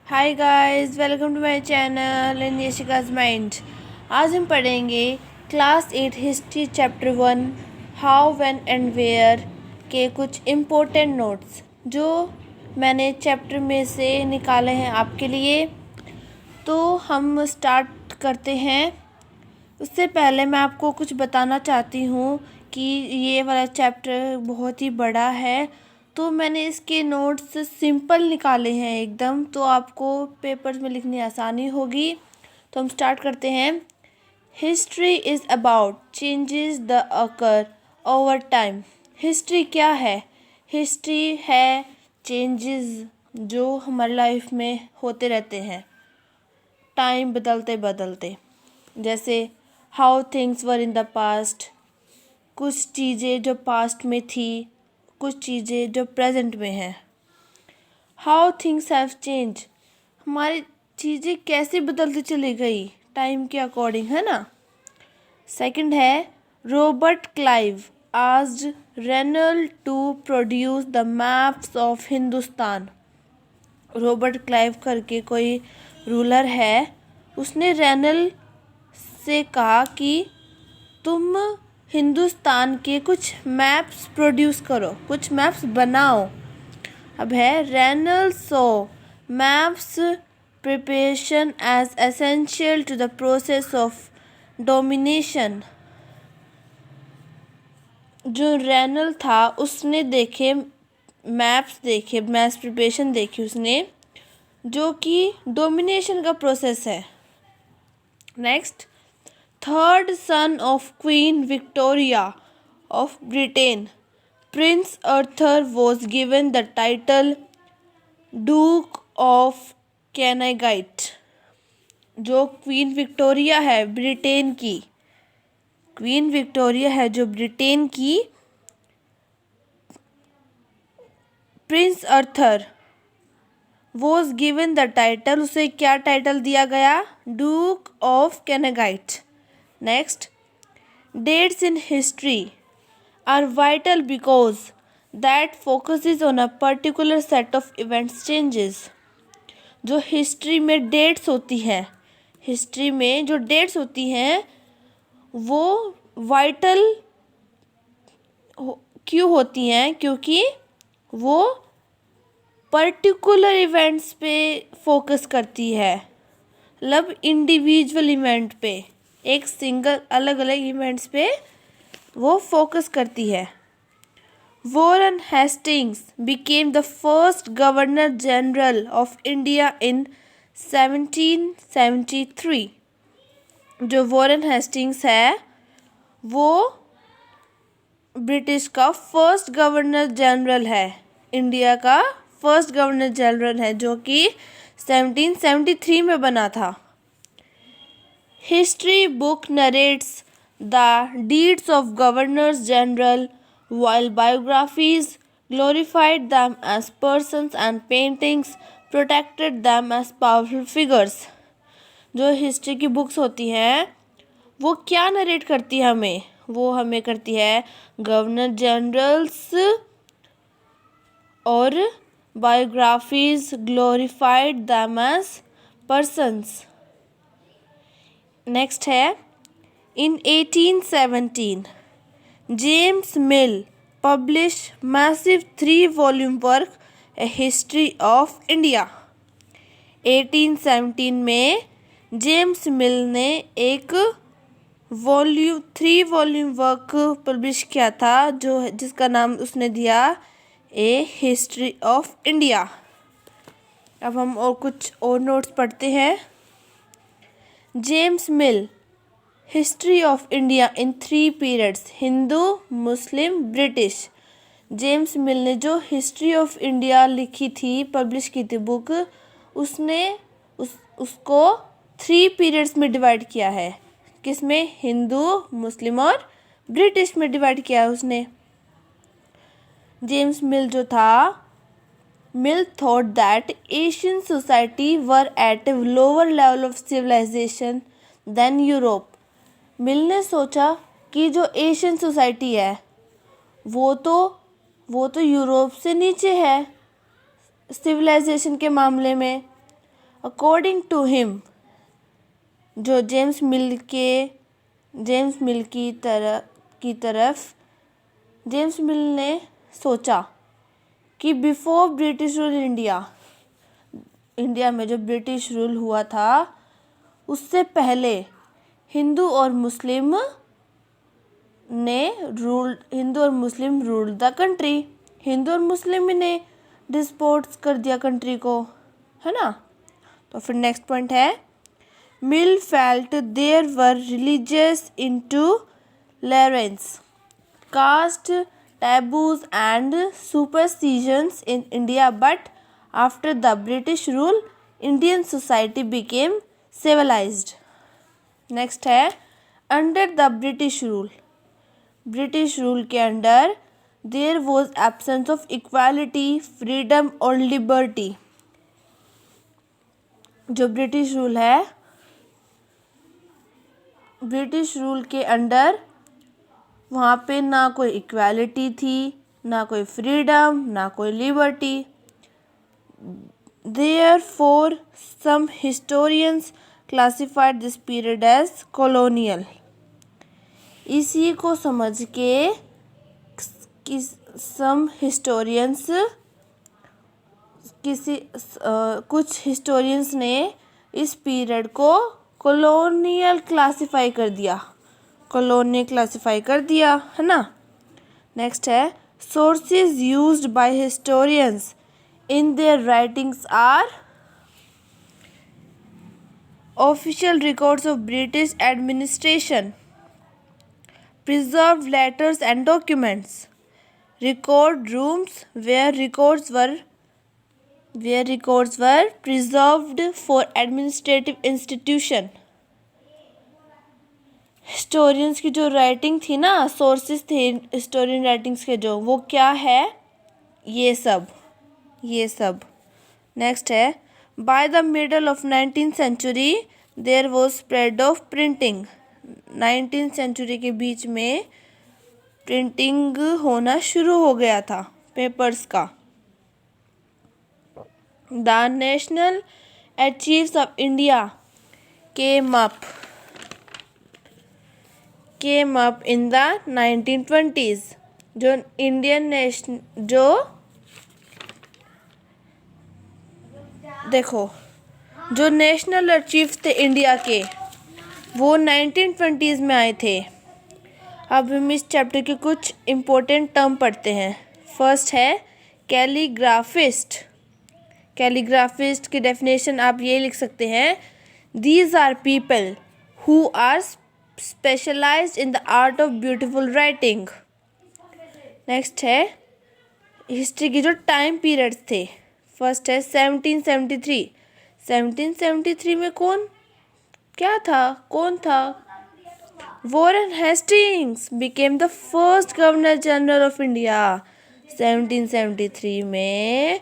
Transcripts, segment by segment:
Hi guys, welcome to my channel in Yashika's mind. आज हम पढ़ेंगे class 8 history chapter 1 how when and where के कुछ इम्पोर्टेंट नोट्स जो मैंने चैप्टर में से निकाले हैं आपके लिए। तो हम स्टार्ट करते हैं। उससे पहले मैं आपको कुछ बताना चाहती हूँ कि ये वाला चैप्टर बहुत ही बड़ा है, तो मैंने इसके नोट्स सिंपल निकाले हैं एकदम, तो आपको पेपर्स में लिखनी आसानी होगी। तो हम स्टार्ट करते हैं। History is about changes the occur over time. History क्या है? हिस्ट्री है चेंजेस जो हमारी लाइफ में होते रहते हैं टाइम बदलते बदलते। जैसे how things were in the past, कुछ चीज़ें जो पास्ट में थी, कुछ चीज़ें जो प्रेजेंट में हैं। हाउ थिंग्स हैव चेंज, हमारी चीज़ें कैसे बदलती चली गई टाइम के अकॉर्डिंग, है ना। सेकंड है Robert Clive asked Rennell to produce the maps of Hindustan. Robert Clive करके कोई रूलर है, उसने रेनल से कहा कि तुम हिंदुस्तान के कुछ मैप्स प्रोड्यूस करो, कुछ मैप्स बनाओ। अब है Rennell so maps preparation as essential to the process of domination. जो रेनल था उसने देखे मैप्स, देखे मैप्स प्रिपरेशन देखी उसने, जो कि डोमिनेशन का प्रोसेस है। Next, third son of Queen Victoria of Britain, Prince Arthur was given the title duke of Connaught. जो क्वीन विक्टोरिया है ब्रिटेन की, क्वीन विक्टोरिया है जो ब्रिटेन की, Prince Arthur was given the title, उसे क्या टाइटल दिया गया? Duke of Connaught. Next, dates in history are vital because that focuses on a particular set of events changes। जो हिस्ट्री में डेट्स होती हैं, हिस्ट्री में जो डेट्स होती हैं वो वाइटल क्यों होती हैं? क्योंकि वो पर्टिकुलर इवेंट्स पे फोकस करती है, मतलब इंडिविजुअल इवेंट पे, एक सिंगल अलग अलग इवेंट्स पे वो फोकस करती है। Warren Hastings became the first Governor General of India in 1773। जो वॉरेन हेस्टिंग्स है वो ब्रिटिश का फर्स्ट गवर्नर जनरल है, इंडिया का फर्स्ट गवर्नर जनरल है, जो कि 1773 में बना था। History book narrates the deeds of governors general, while biographies glorified them as persons and paintings protected them as powerful figures। जो हिस्ट्री की बुक्स होती हैं वो क्या नरेट करती है हमें? वो हमें करती है गवर्नर जनरल्स और biographies glorified them as persons. Next है, in 1817 James Mill publish massive 3-volume work a history of India. 1817 में जेम्स मिल ने एक 3-volume वर्क पब्लिश किया था, जो जिसका नाम उसने दिया ए हिस्ट्री ऑफ इंडिया। अब हम और कुछ और नोट्स पढ़ते हैं। James mill history of India in 3 periods, Hindu, Muslim, British. James Mill ने जो हिस्ट्री ऑफ इंडिया लिखी थी, पब्लिश की थी बुक, उसने उसको 3 periods में डिवाइड किया है। किसमें? हिंदू, मुस्लिम और ब्रिटिश में डिवाइड किया है उसने। जेम्स मिल जो था, Mill thought that Asian society were at a lower level of civilization than Europe। मिल ने सोचा कि जो एशियन सोसाइटी है वो तो यूरोप से नीचे है सिविलाइजेशन के मामले में। अकॉर्डिंग टू हिम, जो जेम्स मिल जेम्स मिल ने सोचा कि बिफोर ब्रिटिश रूल इंडिया में जो ब्रिटिश रूल हुआ था उससे पहले हिंदू और मुस्लिम रूल द कंट्री। हिंदू और मुस्लिम ने डिस्पोर्ट्स कर दिया कंट्री को, है ना। तो फिर नेक्स्ट पॉइंट है, Mill felt there were religious intolerance, caste taboos and superstitions in India, but after the British rule, Indian society became civilized. Next है, under the British rule के under there was absence of equality, freedom और liberty. जो British rule के under वहाँ पे ना कोई equality थी, ना कोई फ्रीडम, ना कोई liberty. Therefore, some historians classified this period as colonial. इसी को समझ के कुछ हिस्टोरियंस ने इस पीरियड को कॉलोनियल क्लासिफाई कर दिया, है ना। नेक्स्ट है, sources used by historians in their writings are official records of British administration, preserved letters and documents, record rooms where records were preserved for administrative institution। Historians की जो writing थी ना, sources थे हिस्टोरियन राइटिंग्स के, जो वो क्या है, ये सब। नेक्स्ट है, by the middle of 19th century there was spread of printing. 19th century के बीच में प्रिंटिंग होना शुरू हो गया था पेपर्स का। The national achieves of India came up in the 1920s। जो नेशनल अचीव्स थे इंडिया के, वो 1920s में आए थे। अब हम इस चैप्टर के कुछ इम्पोर्टेंट टर्म पढ़ते हैं। फर्स्ट है कैलीग्राफिस्ट की डेफिनेशन आप ये लिख सकते हैं, these are people who are specialised in the art of beautiful writing. Next है हिस्ट्री की जो टाइम पीरियड्स थे। फर्स्ट है 1773। 1773 में कौन था? Warren Hastings became the first Governor General of India. 1773 में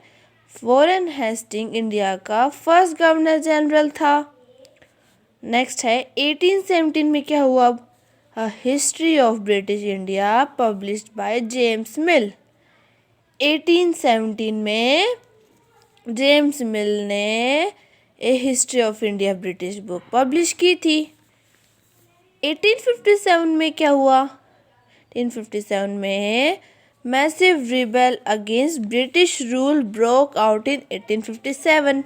वॉरेन हेस्टिंग इंडिया का फर्स्ट गवर्नर जनरल था। नेक्स्ट है 1817 में क्या हुआ? A history of British India published by James Mill. 1817 में जेम्स मिल ने a history of India British book publish की थी। 1857 में क्या हुआ? 1857 में massive rebel against British rule broke out in 1857।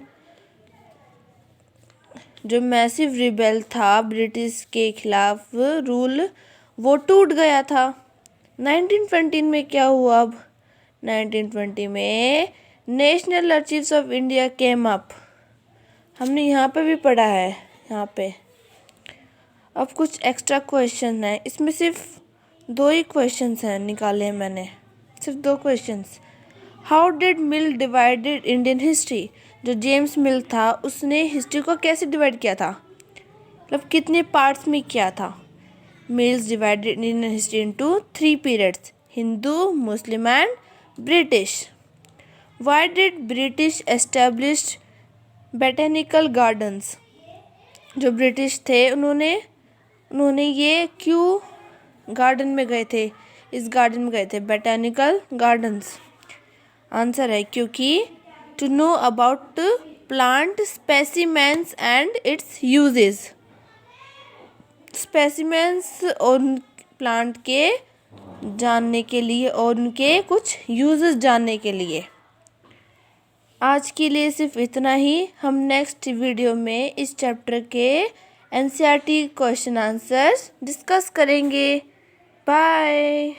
जो मैसिव रिबेल था ब्रिटिश के खिलाफ रूल, वो टूट गया था। 1920 में क्या हुआ? अब 1920 में national achieves of India came up. हमने यहाँ पे भी पढ़ा है। यहाँ पे अब कुछ एक्स्ट्रा क्वेश्चन है, इसमें सिर्फ 2 ही क्वेश्चंस हैं निकाले हैं मैंने, सिर्फ 2 questions. How did mill divided Indian history? जो जेम्स मिल था उसने हिस्ट्री को कैसे डिवाइड किया था, मतलब कितने पार्ट्स में किया था? Mills divided Indian history into 3 periods, Hindu, Muslim and British. Why did British established botanical gardens? जो ब्रिटिश थे उन्होंने ये क्यों गार्डन में गए थे, इस गार्डन में गए थे, बोटेनिकल गार्डन्स? आंसर है क्योंकि to know about plant specimens and its uses. Specimens उन प्लांट के जानने के लिए और उनके कुछ यूजेस जानने के लिए। आज के लिए सिर्फ इतना ही। हम नेक्स्ट वीडियो में इस चैप्टर के एनसीईआरटी क्वेश्चन आंसर्स डिस्कस करेंगे। बाय।